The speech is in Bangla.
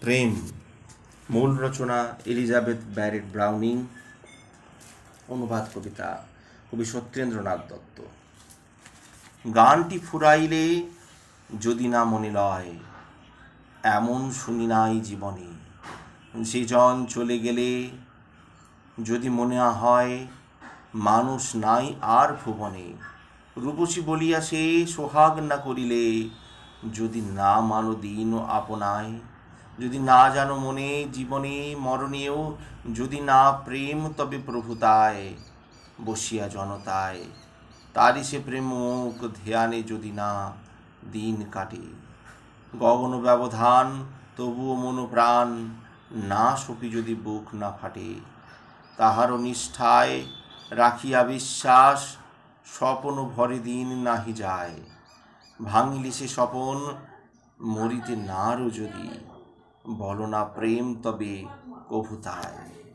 প্রেম। মূল রচনা এলিজাবেথ ব্যারেট ব্রাউনিং। অনুবাদ কবিতা কবি সত্যেন্দ্রনাথ দত্ত। গানটি ফুরাইলে যদি না মনে লয়, এমন শুনি নাই জীবনে। সে জন চলে গেলে যদি মনে হয়, মানুষ নাই আর ভুবনে। রূপসী বলিয়া সে সোহাগ না করিলে, যদি না মানো দিন আপনায়। যদি না জানো মনে জীবনে মরণেও, যদি না প্রেম তবে প্রভুতায়। বসিয়া জনতায় তারি সে প্রেম মুখ ধ্যানে যদি না দিন কাটে। গগন ব্যবধান তবুও মন প্রাণ, না সপি যদি বুক না ফাটে। তাহারও নিষ্ঠায় রাখিয়া বিশ্বাস, স্বপন ভরে দিন নাহি যায়। ভাঙিলে সে স্বপন মরিতে নারও যদি, বলো না প্রেম তবে কভুতায়।